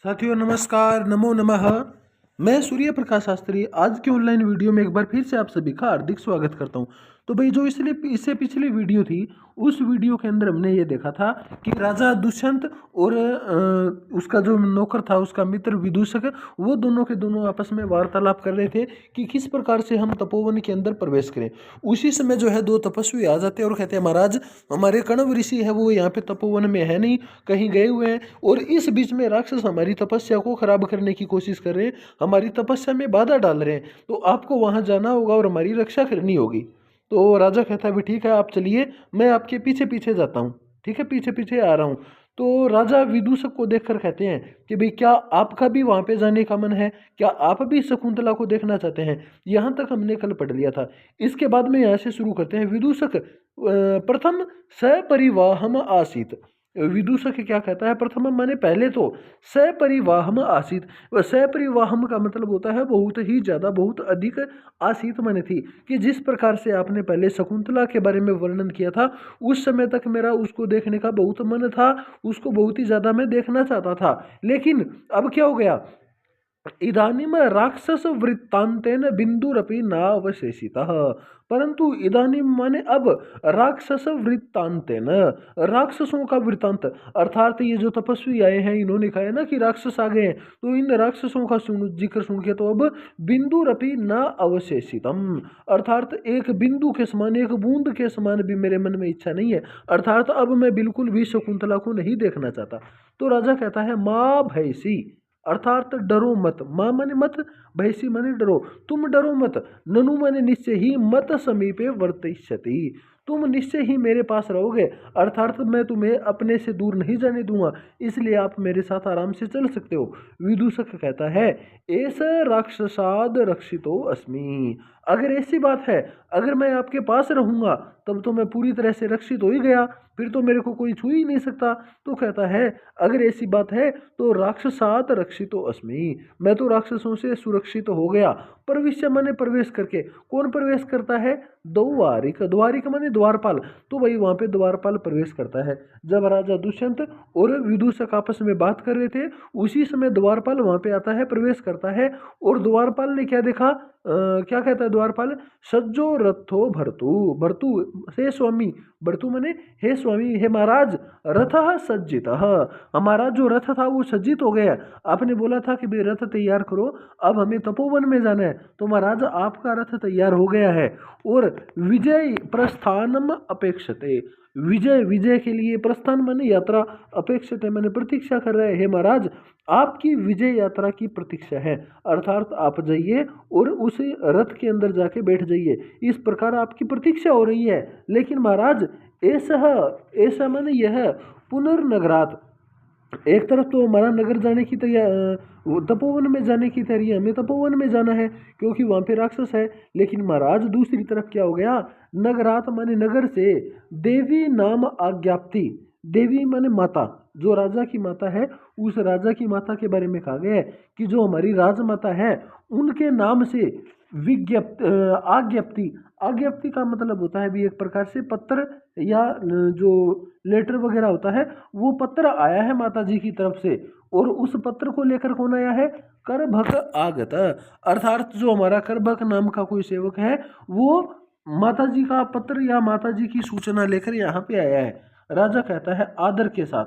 साथियों नमस्कार, नमो नमः। मैं सूर्य प्रकाश शास्त्री आज के ऑनलाइन वीडियो में एक बार फिर से आप सभी का हार्दिक स्वागत करता हूं। तो भाई जो इससे पिछली वीडियो थी, उस वीडियो के अंदर हमने ये देखा था कि राजा दुष्यंत और उसका जो नौकर था, उसका मित्र विदूषक, वो दोनों के दोनों आपस में वार्तालाप कर रहे थे कि किस प्रकार से हम तपोवन के अंदर प्रवेश करें। उसी समय जो है दो तपस्वी आ जाते हैं और कहते हैं महाराज, हमारे कण्व ऋषि है वो यहाँ पे तपोवन में है नहीं, कहीं गए हुए हैं, और इस बीच में राक्षस हमारी तपस्या को खराब करने की कोशिश कर रहे हैं, हमारी तपस्या में बाधा डाल रहे हैं, तो आपको वहां जाना होगा और हमारी रक्षा करनी होगी। तो राजा कहता है भी ठीक है, आप चलिए, मैं आपके पीछे पीछे जाता हूँ। ठीक है, पीछे पीछे आ रहा हूँ। तो राजा विदूषक को देखकर कहते हैं कि भाई क्या आपका भी वहां पे जाने का मन है, क्या आप भी शकुंतला को देखना चाहते हैं। यहाँ तक हमने कल पढ़ लिया था। इसके बाद में यहाँ से शुरू करते हैं। विदूषक प्रथम सपरिवाहम आसीत। विदूषक क्या कहता है, प्रथम माने पहले तो, सपरिवाहम आसीत। वह सपरिवाहम का मतलब होता है बहुत ही ज्यादा, बहुत अधिक। आसीत माने थी, कि जिस प्रकार से आपने पहले शकुंतला के बारे में वर्णन किया था, उस समय तक मेरा उसको देखने का बहुत मन था, उसको बहुत ही ज्यादा मैं देखना चाहता था। लेकिन अब क्या हो गया, इदानीम राक्षस वृत्तांतेन बिंदुरपि नावशेषितः। परंतु इदानीम माने अब, राक्षस वृत्तांतेन, राक्षसों का वृत्तांत, अर्थात ये जो तपस्वी आए हैं, इन्होंने कहा है ना कि राक्षस आ गए हैं, तो इन राक्षसों का जिक्र सुन के तो अब बिंदुरपि न अवशेषितम, अर्थात एक बिंदु के समान, एक बूंद के समान भी मेरे मन में इच्छा नहीं है, अर्थात अब मैं बिल्कुल भी शकुंतला को नहीं देखना चाहता। तो राजा कहता है माँ भैसी, अर्थात डरो मत। माँ माने मत, भैसी माने डरो, तुम डरो मत। ननु माने निश्चय ही, मत समीपे वर्तिष्यति, तुम निश्चय ही मेरे पास रहोगे, अर्थात मैं तुम्हें अपने से दूर नहीं जाने दूंगा, इसलिए आप मेरे साथ आराम से चल सकते हो। विदूषक कहता है ऐसा राक्षसाद रक्षितो अस्मि, अगर ऐसी बात है, अगर मैं आपके पास रहूंगा तब तो मैं पूरी तरह से रक्षित हो ही गया, फिर तो मेरे को कोई छू ही नहीं सकता। तो कहता है अगर ऐसी बात है तो राक्षसात रक्षितो अस्मि, मैं तो राक्षसों से सुरक्षित हो गया। प्रविश्य माने प्रवेश करके, कौन प्रवेश करता है, द्वारिक, द्वारिक माने द्वारपाल, तो भाई वहां पे द्वारपाल प्रवेश करता है। जब राजा दुष्यंत और विदूषक आपस में बात कर रहे थे, उसी समय द्वारपाल वहां पे आता है, प्रवेश करता है, और द्वारपाल ने क्या देखा, क्या कहता है द्वारपाल, सज्जो रथो भरतु, भरतु हे स्वामी, भरतु माने हे स्वामी, हे महाराज, रथ सज्जित, हमारा जो रथ था वो सज्जित हो गया। आपने बोला था कि भाई रथ तैयार करो, अब हमें तपोवन में जाना है, तो महाराज आपका रथ तैयार हो गया है, और विजय प्रस्थानम अपेक्षते, विजय, विजय के लिए, प्रस्थान माने यात्रा, अपेक्षते माने प्रतीक्षा कर रहे हैं, महाराज आपकी विजय यात्रा की प्रतीक्षा है, अर्थात आप जाइए और उस रथ के अंदर जाके बैठ जाइए, इस प्रकार आपकी प्रतीक्षा हो रही है। लेकिन महाराज ऐसा, ऐसा माने यह पुनर्नगरात, एक तरफ तो हमारा नगर जाने की तैयार, तपोवन में जाने की तैयारी, हमें तपोवन में जाना है क्योंकि वहां पे राक्षस है, लेकिन महाराज दूसरी तरफ क्या हो गया, नगरात माने नगर से, देवी नाम आज्ञाप्ति, देवी माने माता, जो राजा की माता है, उस राजा की माता के बारे में कहा गया है कि जो हमारी राजमाता है, उनके नाम से विज्ञप्ति, आज्ञप्ति, आज्ञप्ति का मतलब होता है भी एक प्रकार से पत्र, या जो लेटर वगैरह होता है, वो पत्र आया है माता जी की तरफ से, और उस पत्र को लेकर कौन आया है, करभक आगत, अर्थात जो हमारा करभक नाम का कोई सेवक है, वो माता जी का पत्र या माता जी की सूचना लेकर यहाँ पे आया है। राजा कहता है आदर के साथ,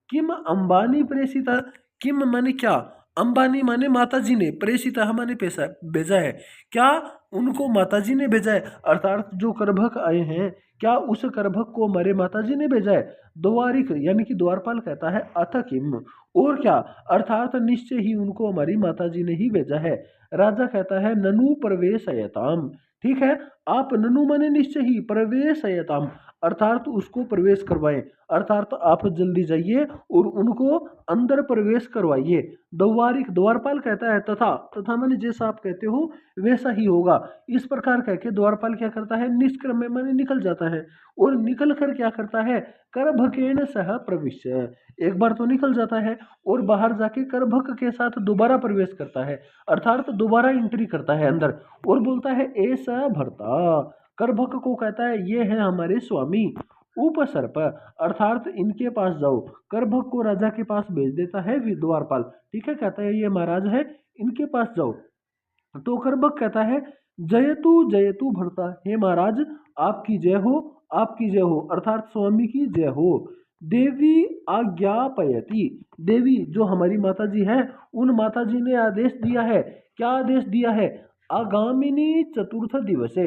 किम अंबानी प्रेषिता, किम माने क्या, अंबानी माने माता जी ने, प्रेषिता माने पैसा भेजा है, क्या उनको माता जी ने भेजा है, अर्थात जो करभक आए हैं, क्या उस करभक को हमारे माता जी ने भेजा है। द्वारिक यानी कि द्वारपाल कहता है अथ किम, और क्या, अर्थात निश्चय ही उनको हमारी माता जी ने ही भेजा है। राजा कहता है ननु प्रवेशयताम, ठीक है, आप ननु माने निश्चय ही, प्रवेशयताम अर्थात उसको प्रवेश करवाएं, अर्थात आप जल्दी जाइए और उनको अंदर प्रवेश करवाइए। द्वारिक, द्वारपाल कहता है तथा, तथा माने जैसा आप कहते हो वैसा ही होगा, इस प्रकार कह के द्वारपाल क्या करता है, निष्क्रम्य माने निकल जाता है, और निकल कर क्या करता है, करभकेन सह प्रविश्य, एक बार तो निकल जाता है और बाहर जाके करभक के साथ दोबारा प्रवेश करता है, अर्थात दोबारा एंट्री करता है अंदर, और बोलता है ऐसा भरता, करभक को कहता है ये है हमारे स्वामी, उपसर्प अर्थात इनके पास जाओ, करभग को राजा के पास भेज देता है द्वारपाल। ठीक है, कहता है ये महाराज है, इनके पास जाओ। तो करभग कहता है जयतु जयतु भरता, हे महाराज आपकी जय हो, आपकी जय हो, अर्थात स्वामी की जय हो। देवी आज्ञापयति, देवी जो हमारी माता जी है, उन माता जी ने आदेश दिया है। क्या आदेश दिया है? आगामिनी चतुर्थ दिवसे,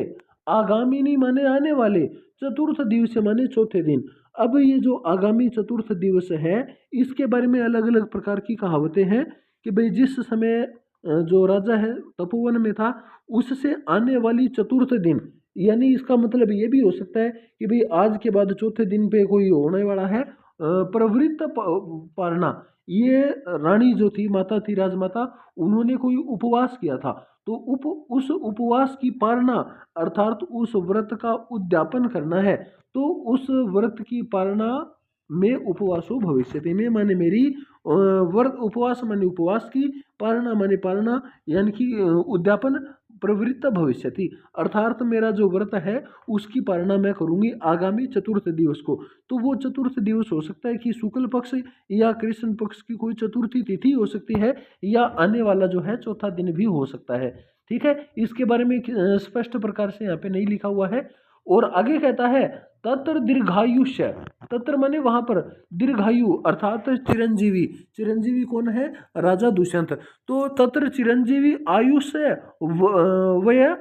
आगामिनी माने आने वाले, चतुर्थ दिवस माने चौथे दिन। अब ये जो आगामी चतुर्थ दिवस है, इसके बारे में अलग अलग प्रकार की कहावतें हैं कि भाई जिस समय जो राजा है तपोवन में था, उससे आने वाली चतुर्थ दिन, यानी इसका मतलब ये भी हो सकता है कि भाई आज के बाद चौथे दिन पे कोई होने वाला है प्रवृत्त पारना। ये रानी जो थी, माता थी, राजमाता, उन्होंने कोई उपवास किया था, तो उस उपवास की पालना अर्थात उस व्रत का उद्यापन करना है। तो उस व्रत की पालना में उपवासो भविष्यति में माने मेरी व्रत, उपवास माने उपवास की, पालना माने पालना, यानी कि उद्यापन प्रवृत्त भविष्यति, अर्थात मेरा जो व्रत है उसकी पालना मैं करूंगी आगामी चतुर्थ दिवस को। तो वो चतुर्थ दिवस हो सकता है कि शुक्ल पक्ष या कृष्ण पक्ष की कोई चतुर्थी तिथि हो सकती है, या आने वाला जो है चौथा दिन भी हो सकता है। ठीक है, इसके बारे में स्पष्ट प्रकार से यहाँ पे नहीं लिखा हुआ है। और आगे कहता है तत्र दीर्घायुष्य, तत्र माने वहां पर, दीर्घायु अर्थात चिरंजीवी, चिरंजीवी कौन है? राजा दुष्यंत। तो तत्र चिरंजीवी आयुष्य वय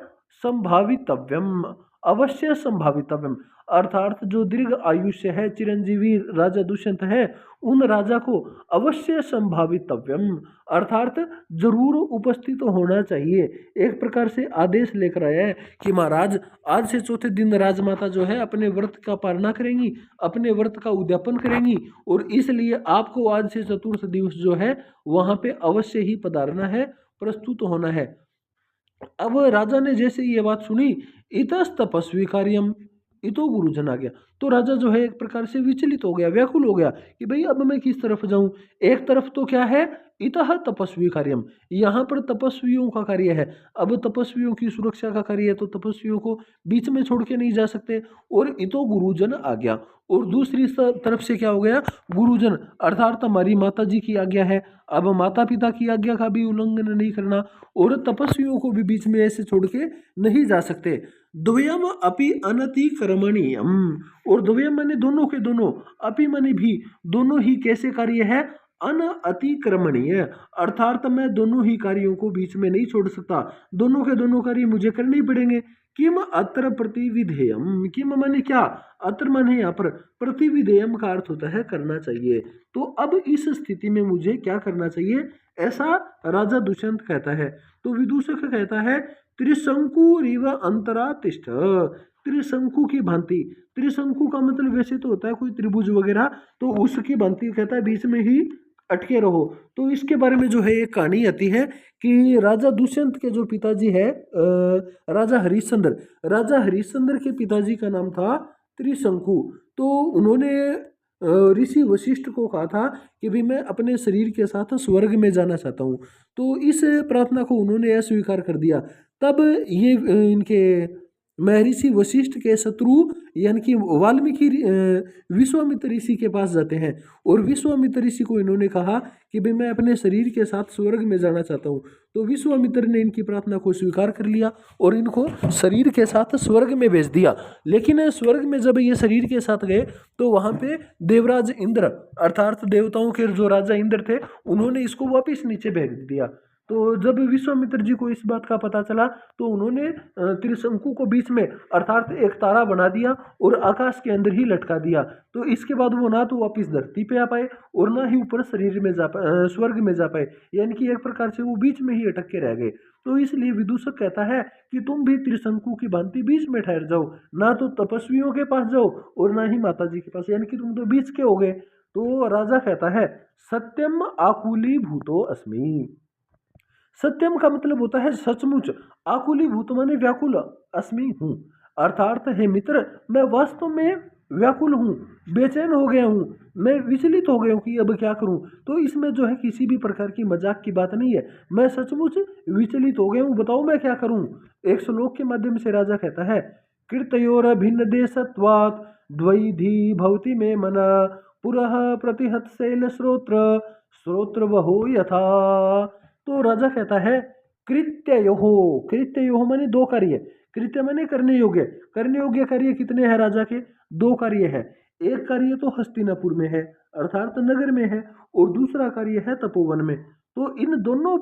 संभावितव्यम, अवश्य संभावितव्यम, अर्थात जो दीर्घ आयुष्य है, चिरंजीवी राजा दुष्यंत है, उन राजा को अवश्य संभावितव्यम अर्थात जरूर उपस्थित होना चाहिए। एक प्रकार से आदेश लेकर आया है कि महाराज आज से चौथे दिन राजमाता जो है अपने व्रत का पालना करेंगी, अपने व्रत का उद्यापन करेंगी, और इसलिए आपको आज से चतुर्थ दिवस जो है वहां पे अवश्य ही पधारना है, प्रस्तुत होना है। अब राजा ने जैसे ये बात सुनी, इतस तपस्वी कार्यम, इतो गुरुजन आ गया, तो राजा जो है एक प्रकार से विचलित हो गया, व्याकुल हो गया कि भाई अब मैं किस तरफ जाऊं। एक तरफ तो क्या है, इतः तपस्वी कार्यम, यहाँ पर तपस्वियों का कार्य है, अब तपस्वियों की सुरक्षा का कार्य है, तो तपस्वियों को बीच में छोड़ के नहीं जा सकते। और इतो गुरुजन आ गया, और दूसरी तरफ से क्या हो गया, गुरुजन अर्थात हमारी माता जी की आज्ञा है, अब माता पिता की आज्ञा का भी उल्लंघन नहीं करना, और तपस्वियों को भी बीच में ऐसे छोड़ के नहीं जा सकते। द्वयम अपि अनतिक्रमणीयम, और द्वयम माने दोनों के दोनों, अपि माने भी, दोनों ही कैसे कार्य है, अनतिक्रमणीय, अर्थात मैं दोनों ही कार्यों को बीच में नहीं छोड़ सकता, दोनों के दोनों कार्य मुझे करने ही पड़ेंगे। किम अत्र प्रतिविधेयम, किम माने क्या, अत्र माने यहाँ पर, प्रतिविधेयम का अर्थ होता है करना चाहिए। तो अब इस स्थिति में मुझे क्या करना चाहिए, ऐसा राजा दुष्यंत कहता है। तो विदूषक कहता है त्रिशंकुरिव अंतरा तिष्ठ, त्रिशंकु की भांति, त्रिशंकु का मतलब वैसे तो होता है कोई त्रिभुज वगैरह, तो उसकी भांति कहता है बीच में ही अटके रहो। तो इसके बारे में जो है एक कहानी आती है कि राजा दुष्यंत के जो पिताजी है राजा हरिश्चंद्र, राजा हरिश्चंद्र के पिताजी का नाम था त्रिशंकु। तो उन्होंने ऋषि वशिष्ठ को कहा था कि भाई मैं अपने शरीर के साथ स्वर्ग में जाना चाहता हूँ, तो इस प्रार्थना को उन्होंने अस्वीकार कर दिया। तब ये इनके महर्षि वशिष्ठ के शत्रु यानी कि वाल्मीकि विश्वामित्र ऋषि के पास जाते हैं, और विश्वामित्र ऋषि को इन्होंने कहा कि भाई मैं अपने शरीर के साथ स्वर्ग में जाना चाहता हूँ। तो विश्वामित्र ने इनकी प्रार्थना को स्वीकार कर लिया और इनको शरीर के साथ स्वर्ग में भेज दिया। लेकिन स्वर्ग में जब ये शरीर के साथ गए तो वहाँ पे देवराज इंद्र अर्थात देवताओं के जो राजा इंद्र थे, उन्होंने इसको वापिस नीचे भेज दिया। तो जब विश्वामित्र जी को इस बात का पता चला तो उन्होंने त्रिशंकु को बीच में अर्थात एक तारा बना दिया और आकाश के अंदर ही लटका दिया। तो इसके बाद वो ना तो वापिस धरती पे आ पाए और ना ही ऊपर शरीर में जा पाए, स्वर्ग में जा पाए, यानी कि एक प्रकार से वो बीच में ही अटक के रह गए। तो इसलिए विदूषक कहता है कि तुम भी त्रिशंकु की भांति बीच में ठहर जाओ, ना तो तपस्वियों के पास जाओ और ना ही माता जी के पास, यानी कि तुम तो बीच के हो गए। तो राजा कहता है सत्यम आकुली भूतो अस्मि, सत्यम का मतलब होता है सचमुच, आकुली भूत माने व्याकुल, अस्मि हूँ, अर्थात हे मित्र मैं वास्तव में व्याकुल हूँ, बेचैन हो गया हूँ, मैं विचलित हो गया हूँ कि अब क्या करूँ। तो इसमें जो है किसी भी प्रकार की मजाक की बात नहीं है, मैं सचमुच विचलित हो गया हूँ, बताओ मैं क्या करूँ। एक श्लोक के माध्यम से राजा कहता है कृतयोर भिन्न देशत्वात् द्वैधी भवति मे मन पुरः प्रतिहत शैल श्रोत्र श्रोत्र वहो यथा। तो राजा कहता है कृत्य यो माने दो कार्य, कृत्य माने करने योग्य कार्य कितने हैं राजा के? दो कार्य है। एक कार्य तो हस्तिनापुर में है अर्थात नगर में है और दूसरा कार्य है तपोवन में। तो इन दोनों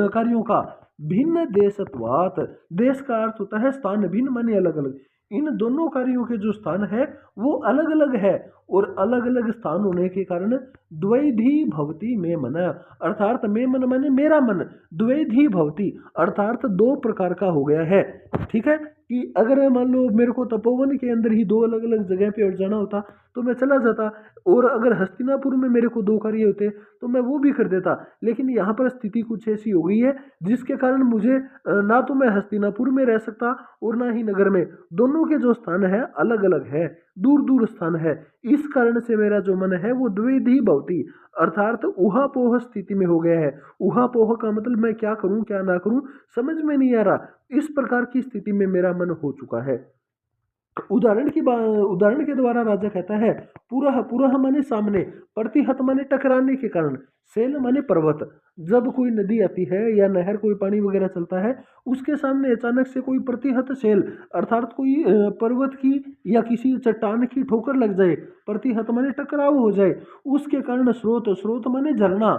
कार्यों का भिन्न देशत्वात्, देश का अर्थ होता है स्थान, भिन्न माने अलग अलग, इन दोनों कार्यों के जो स्थान है वो अलग अलग है और अलग अलग स्थान होने के कारण द्वैधी भवति में मन, अर्थात में मन माने मेरा मन, द्वैधी भवति अर्थात दो प्रकार का हो गया है। ठीक है कि अगर मान लो मेरे को तपोवन के अंदर ही दो अलग अलग जगह पे और जाना होता तो मैं चला जाता, और अगर हस्तिनापुर में मेरे को दो कार्य होते तो मैं वो भी कर देता। लेकिन यहाँ पर स्थिति कुछ ऐसी हो गई है जिसके कारण मुझे ना तो मैं हस्तिनापुर में रह सकता और ना ही नगर में, दोनों के जो स्थान है अलग अलग है, दूर दूर स्थान है। इस कारण से मेरा जो मन है वो द्विधी भवति अर्थात उहापोह स्थिति में हो गया है। उहापोह का मतलब मैं क्या करूं क्या ना करूं समझ में नहीं आ रहा, इस प्रकार की स्थिति में मेरा मन हो चुका है। उदाहरण के द्वारा राजा कहता है पुरह, पुरह माने सामने, प्रतिहत माने टकराने के कारण, शैल माने पर्वत। जब कोई नदी आती है या नहर कोई पानी वगैरह चलता है उसके सामने अचानक से कोई प्रतिहत शैल अर्थात कोई पर्वत की या किसी चट्टान की ठोकर लग जाए, प्रतिहत माने टकराव हो जाए, उसके कारण स्रोत, स्रोत माने झरना,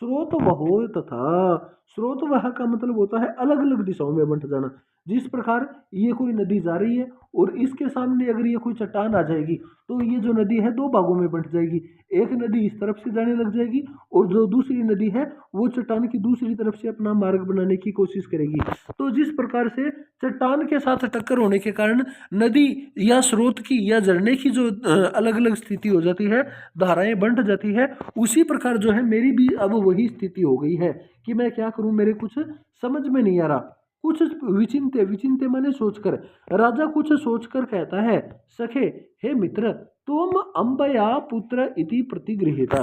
स्रोत वहो तथा, स्रोत वह का मतलब होता है अलग अलग दिशाओं में बंट जाना। जिस प्रकार ये कोई नदी जा रही है और इसके सामने अगर ये कोई चट्टान आ जाएगी तो ये जो नदी है दो भागों में बंट जाएगी, एक नदी इस तरफ से जाने लग जाएगी और जो दूसरी नदी है वो चट्टान की दूसरी तरफ से अपना मार्ग बनाने की कोशिश करेगी। तो जिस प्रकार से चट्टान के साथ टक्कर होने के कारण नदी या स्रोत की या झरने की जो अलग अलग स्थिति हो जाती है, धाराएं बंट जाती है, उसी प्रकार जो है मेरी भी अब वही स्थिति हो गई है कि मैं क्या करूं, मेरे कुछ समझ में नहीं आ रहा। कुछ विचिंते, विचिंते माने सोचकर, राजा कुछ सोचकर कहता है सखे हे मित्र तुम अंबया पुत्र इति प्रतिगृहीता।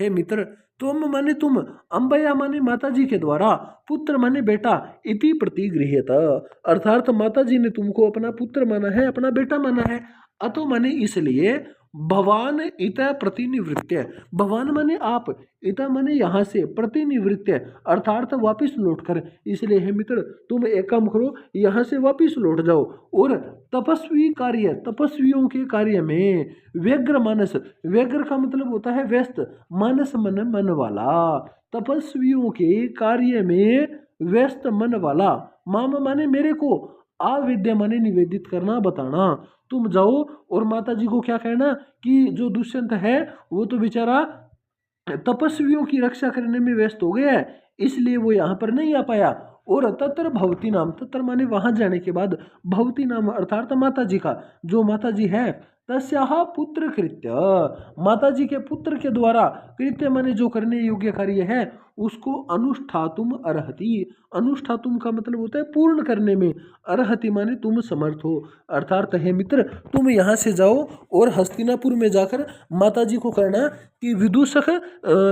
हे मित्र तुम माने तुम, अंबया माने माता जी के द्वारा, पुत्र माने बेटा, इति प्रतिगृहीता अर्थात माता जी ने तुमको अपना पुत्र माना है, अपना बेटा माना है। अतो माने इसलिए, भवान इत प्रतिनिवृत्य, भवान माने आप, इता माने यहाँ से, प्रतिनिवृत्य अर्थात वापिस लौटकर, इसलिए हे मित्र तुम एक काम करो यहाँ से वापिस लौट जाओ और तपस्वी कार्य, तपस्वियों के कार्य में व्यग्र मानस, व्यग्र का मतलब होता है व्यस्त, मानस मन मन वाला, तपस्वियों के कार्य में व्यस्त मन वाला, माम माने मेरे को, आविद्या माने निवेदित करना बताना, तुम जाओ और माता जी को क्या कहना कि जो दुष्यंत है वो तो बेचारा तपस्वियों की रक्षा करने में व्यस्त हो गया है इसलिए वो यहाँ पर नहीं आ पाया। और तत्र भवती नाम, तत्र माने वहां जाने के बाद, भवती नाम अर्थात माता जी का, जो माता जी है, तस्याह पुत्र कृत्य, माता जी के पुत्र के द्वारा, कृत्य माने जो करने योग्य कार्य है उसको अनुष्ठातुम अर्हति, अनुष्ठातुम का मतलब होता है पूर्ण करने में, अर्हति माने तुम समर्थ हो, अर्थात हे मित्र तुम यहाँ से जाओ और हस्तिनापुर में जाकर माता जी को कहना कि विदूषक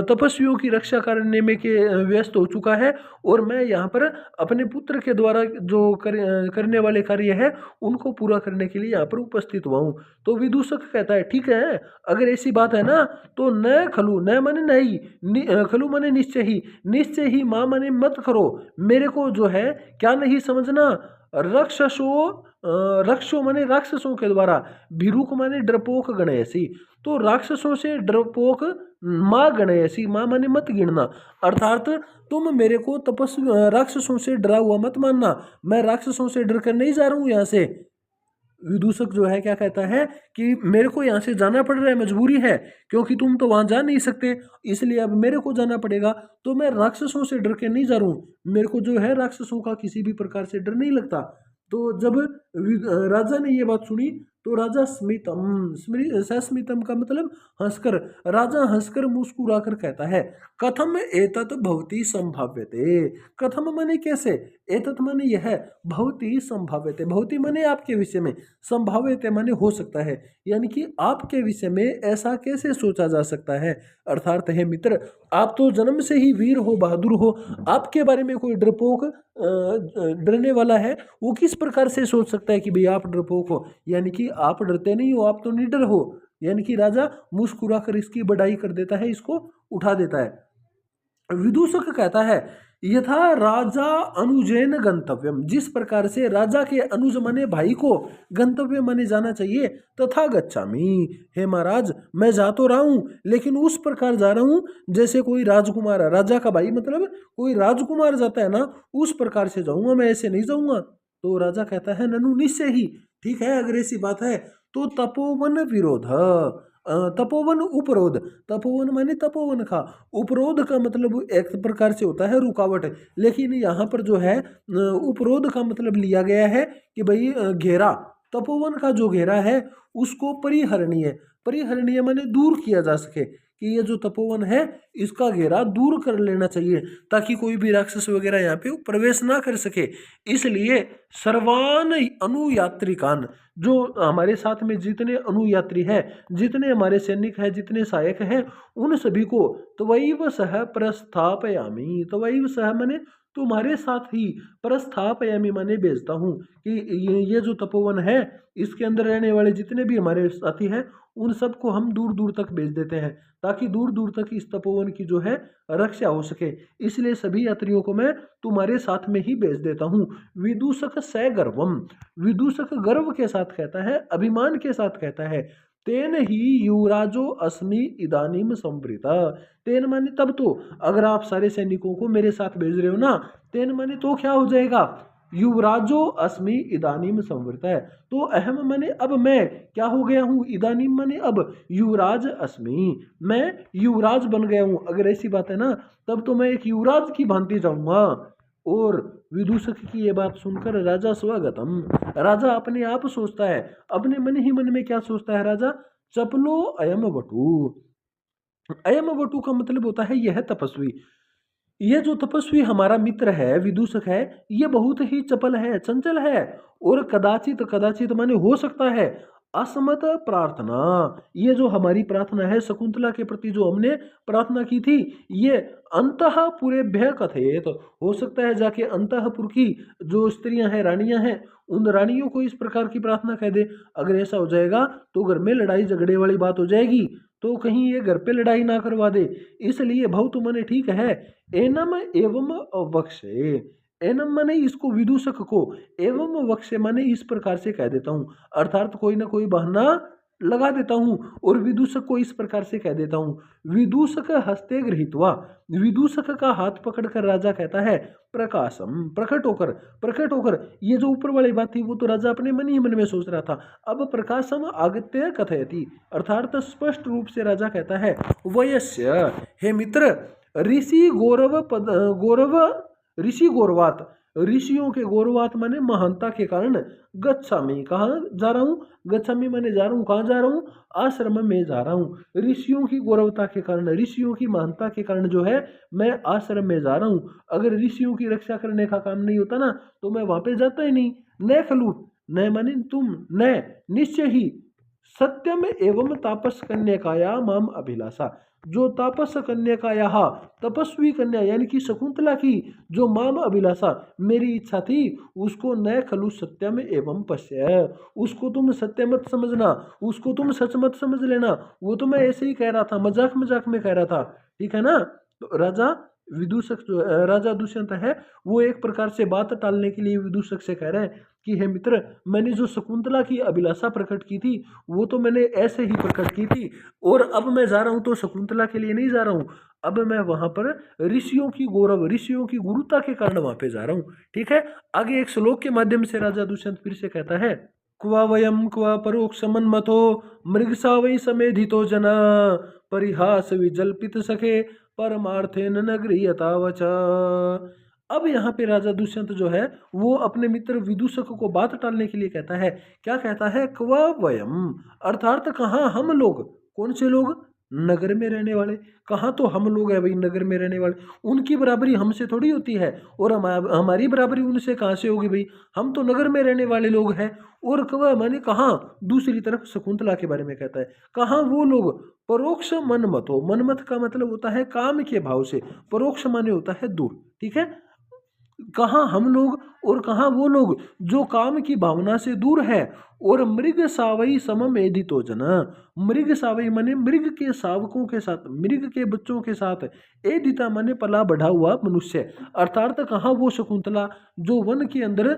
तपस्वियों की रक्षा करने में के व्यस्त हो चुका है और मैं यहाँ पर अपने पुत्र के द्वारा जो करने वाले कार्य है उनको पूरा करने के लिए यहाँ पर उपस्थित हुआ हूँ। तो विदूषक कहता है ठीक है, अगर ऐसी बात है ना तो न खलु, न माने नहीं, खलु माने निश्चय ही, निश्चय ही, माँ माने मत करो, मेरे को जो है क्या नहीं समझना, रक्षो माने राक्षसों के द्वारा, भिरुक माने डरपोक गणयसी, तो राक्षसों से डरपोक माँ गणयसी, माँ माने मत गिनना, अर्थात तुम मेरे को राक्षसों से डरा हुआ मत मानना, मैं राक्षसों से डर कर नहीं जा रहा हूँ यहाँ से। विदूषक जो है क्या कहता है कि मेरे को यहाँ से जाना पड़ रहा है, मजबूरी है, क्योंकि तुम तो वहां जा नहीं सकते इसलिए अब मेरे को जाना पड़ेगा, तो मैं राक्षसों से डर के नहीं जा रहा हूँ, मेरे को जो है राक्षसों का किसी भी प्रकार से डर नहीं लगता। तो जब राजा ने ये बात सुनी तो राजा स्मितम, सस्मितम का मतलब हंसकर, राजा हंसकर मुस्कुराकर कहता है कथम एतत् भवती संभाव्यते, कथम माने कैसे, एतत् माने यह बहुत ही संभाव्यते, बहुत ही माने आपके विषय में, संभाव्यते माने हो सकता है, यानी कि आपके विषय में ऐसा कैसे सोचा जा सकता है। अर्थात है मित्र, आप तो जन्म से ही वीर हो, बहादुर हो, आपके बारे में कोई डरपोक डरने वाला है, वो किस प्रकार से सोच सकता है कि भाई आप डरपोक हो, यानी कि आप डरते नहीं हो, आप तो निडर हो। यानी कि राजा मुस्कुराकर इसकी बढ़ाई कर देता है, इसको उठा देता है। विदूषक कहता है यथा राजा अनुजैन गंतव्यम, जिस प्रकार से राजा के अनुज माने भाई को गंतव्य माने जाना चाहिए, तथा गच्छामि, हे महाराज मैं जा तो रहा हूं, लेकिन उस प्रकार जा रहा हूं जैसे कोई राजकुमार, राजा का भाई मतलब कोई राजकुमार जाता है ना, उस प्रकार से जाऊंगा, मैं ऐसे नहीं जाऊंगा। तो राजा कहता है ननु निश्चय ही, ठीक है अगर ऐसी बात है तो तपोवन विरोध, तपोवन उपरोध, तपोवन माने तपोवन का, उपरोध का मतलब एक प्रकार से होता है रुकावट, लेकिन यहाँ पर जो है उपरोध का मतलब लिया गया है कि भाई घेरा, तपोवन का जो घेरा है उसको परिहरणीय, परिहरणीय माने दूर किया जा सके, कि ये जो तपोवन है इसका घेरा दूर कर लेना चाहिए ताकि कोई भी राक्षस वगैरह यहाँ पे प्रवेश ना कर सके। इसलिए सर्वान अनुयात्रिकान, जो हमारे साथ में जितने अनुयात्री हैं, जितने हमारे सैनिक हैं, जितने सहायक हैं, उन सभी को त्वैव सह प्रस्थापयामि, त्वैव सह माने तुम्हारे साथ ही, प्रस्थापयामि माने भेजता हूँ, कि ये जो तपोवन है इसके अंदर रहने वाले जितने भी हमारे साथी हैं उन सबको हम दूर दूर तक भेज देते हैं, ताकि दूर दूर तक इस तपोवन की जो है रक्षा हो सके। इसलिए सभी यात्रियों को मैं तुम्हारे साथ में ही भेज देता हूँ। विदूषक स गर्वम, विदूषक गर्व के साथ कहता है, अभिमान के साथ कहता है, तेन ही युवराजो अस्मि इदानीम संवृता, तेन माने तब तो, अगर आप सारे सैनिकों को मेरे साथ भेज रहे हो ना, तेन माने तो क्या हो जाएगा, युवराजो अस्मि इदानीम संवृत है, तो अहम माने अब मैं क्या हो गया हूँ, इदानीम माने अब, युवराज अस्मि मैं युवराज बन गया हूँ। अगर ऐसी बात है ना तब तो मैं एक युवराज की भांति जाऊंगा। और विदूषक की ये बात सुनकर राजा स्वागतम, राजा अपने आप सोचता है, अपने मन ही मन में क्या सोचता है राजा, चपलो अयम वटु, अयम वटु का मतलब होता है यह तपस्वी, ये जो तपस्वी हमारा मित्र है विदूषक है, ये बहुत ही चपल है, चंचल है, और कदाचित, कदाचित माने हो सकता है, असमत प्रार्थना, ये जो हमारी प्रार्थना है शकुंतला के प्रति जो हमने प्रार्थना की थी, ये अंतःपुरेभ्य कथेत, हो सकता है जाके अंतःपुर की जो स्त्रियां हैं, रानियां हैं, उन रानियों को इस प्रकार की प्रार्थना कह दे। अगर ऐसा हो जाएगा तो घर में लड़ाई झगड़े वाली बात हो जाएगी, तो कहीं ये घर पे लड़ाई ना करवा दे, इसलिए बहुत माने ठीक है, एनम एवं वक्षे, एनम माने इसको विदूषक को, एवं वक्षे माने इस प्रकार से कह देता हूँ, अर्थात कोई ना कोई बहाना लगा देता हूँ और विदूषक को इस प्रकार से कह देता हूँ। विदूषक हस्ते गृहीत्वा, विदूषक का हाथ पकड़कर राजा कहता है, प्रकाशम, प्रकट होकर, प्रकट होकर, ये जो ऊपर वाली बात थी वो तो राजा अपने मन ही मन में सोच रहा था, अब प्रकाशम आगत्य कथयति, अर्थात स्पष्ट रूप से राजा कहता है, वयस्य, हे मित्र, ऋषि गौरव पद, गौरव ऋषि गौरवात, ऋषियों के गौरवात माने महानता के कारण, गच्छामि, कहाँ जा रहा हूँ, गच्छामि माने जा रहा हूँ, कहाँ जा रहा हूँ, आश्रम में जा रहा हूँ, ऋषियों की गौरवता के कारण, ऋषियों की महानता के कारण जो है मैं आश्रम में जा रहा हूँ। अगर ऋषियों की रक्षा करने का काम नहीं होता ना तो मैं वहां पे जाता ही नहीं। न खलु, न माने तुम, न निश्चय ही, सत्यम एवं तापस कन्याकाया माम अभिलाषा, जो तापस कन्याकाया, तपस्वी कन्या यानी कि शकुंतला की जो माम अभिलाषा मेरी इच्छा थी, उसको न खलु सत्यम एवं पश्य, उसको तुम सत्य मत समझना, उसको तुम सच मत समझ लेना, वो तो मैं ऐसे ही कह रहा था, मजाक मजाक में कह रहा था, ठीक है ना। तो राजा विदूषक जो राजा दुष्यंत है वो एक प्रकार से बात टालने के लिए विदूषक से कह रहे हैं कि हे मित्र, मैंने जो शकुंतला की अभिलाषा प्रकट की थी वो तो मैंने ऐसे ही प्रकट की थी, और अब मैं जा रहा हूं तो शकुंतला के लिए नहीं जा रहा हूं, अब मैं वहां पर ऋषियों की गौरव, ऋषियों की गुरुता के कारण वहां पे जा रहा हूं। ठीक है, आगे एक श्लोक के माध्यम से राजा दुष्यंत फिर से कहता है, क्व वयम क्व परोक्ष मन्मथो मृगसा वै समेधितो जना परिहास विजल्पित सखे परमार्थेन न गृह्यता वच। अब यहाँ पे राजा दुष्यंत जो है वो अपने मित्र विदूषक को बात टालने के लिए कहता है, क्या कहता है, क्व वयम, अर्थात कहाँ हम लोग, कौन से लोग, नगर में रहने वाले। कहाँ तो हम लोग हैं भाई नगर में रहने वाले, उनकी बराबरी हमसे थोड़ी होती है, और हमारी बराबरी उनसे कहाँ से होगी भाई, हम तो नगर में रहने वाले लोग हैं। और कब मैंने कहाँ दूसरी तरफ शकुंतला के बारे में कहता है, कहाँ वो लोग परोक्ष मनमत हो, मनमत का मतलब होता है काम के भाव से, परोक्ष माने होता है दूर, ठीक है। कहाँ हम लोग और कहाँ वो लोग जो काम की भावना से दूर है। और मृग सावई समम एदितो जन, मृग सावई माने मृग के शावकों के साथ, मृग के बच्चों के साथ, एदिता माने पला बढ़ा हुआ मनुष्य, अर्थात कहाँ वो शकुंतला जो वन के अंदर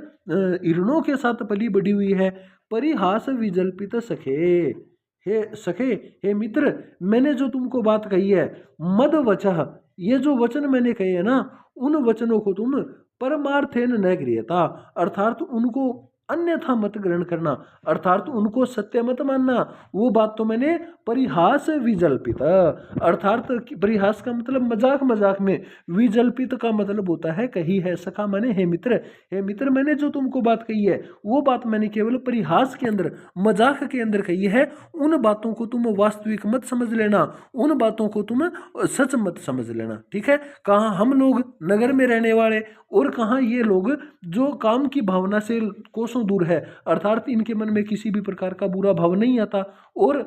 हिरणों के साथ पली बढ़ी हुई है। परिहास विजल्पित सखे, हे सखे, हे मित्र, मैंने जो तुमको बात कही है, मद वचह, ये जो वचन मैंने कहे है ना, उन वचनों को तुम परमार्थेन न गृह्यता, अर्थात उनको अन्यथा मत ग्रहण करना, अर्थात उनको सत्य मत मानना। वो बात तो मैंने परिहास विजल्पित, अर्थात परिहास का मतलब मजाक, मजाक में, विजल्पित का मतलब होता है कही है। सखा माने हे मित्र, हे मित्र, मैंने जो तुमको बात कही है वो बात मैंने केवल परिहास के अंदर, मजाक के अंदर कही है। उन बातों को तुम वास्तविक मत समझ लेना, उन बातों को तुम सच मत समझ लेना, ठीक है। कहाँ हम लोग नगर में रहने वाले, और कहाँ ये लोग जो काम की भावना से कोसों दूर है, अर्थात इनके मन में किसी भी प्रकार का बुरा भाव नहीं आता। और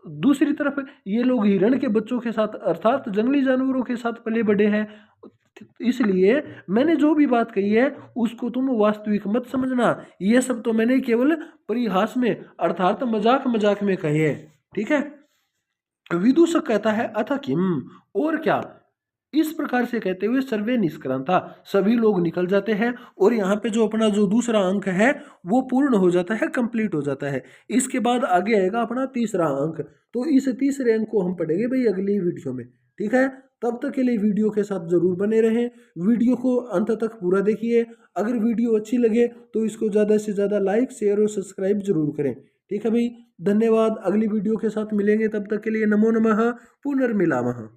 दूसरी तरफ ये लोग हिरण के बच्चों के साथ, अर्थात जंगली जानवरों के साथ पले बढ़े हैं। इसलिए मैंने जो भी बात कही है उसको तुम वास्तविक मत समझना, ये सब तो मैंने केवल परिहास में, अर्थात मजाक मजाक में कहे है, ठीक है। विदूषक कहता है अथ किम, और क्या। इस प्रकार से कहते हुए सर्वे निष्क्रांता, सभी लोग निकल जाते हैं। और यहाँ पे जो अपना जो दूसरा अंक है वो पूर्ण हो जाता है, कंप्लीट हो जाता है। इसके बाद आगे आएगा अपना तीसरा अंक, तो इस तीसरे अंक को हम पढ़ेंगे भाई अगली वीडियो में, ठीक है। तब तक के लिए वीडियो के साथ जरूर बने रहें, वीडियो को अंत तक पूरा देखिए। अगर वीडियो अच्छी लगे तो इसको ज़्यादा से ज़्यादा लाइक, शेयर और सब्सक्राइब जरूर करें, ठीक है भाई। धन्यवाद, अगली वीडियो के साथ मिलेंगे, तब तक के लिए नमो नमः, पुनर्मिलामः।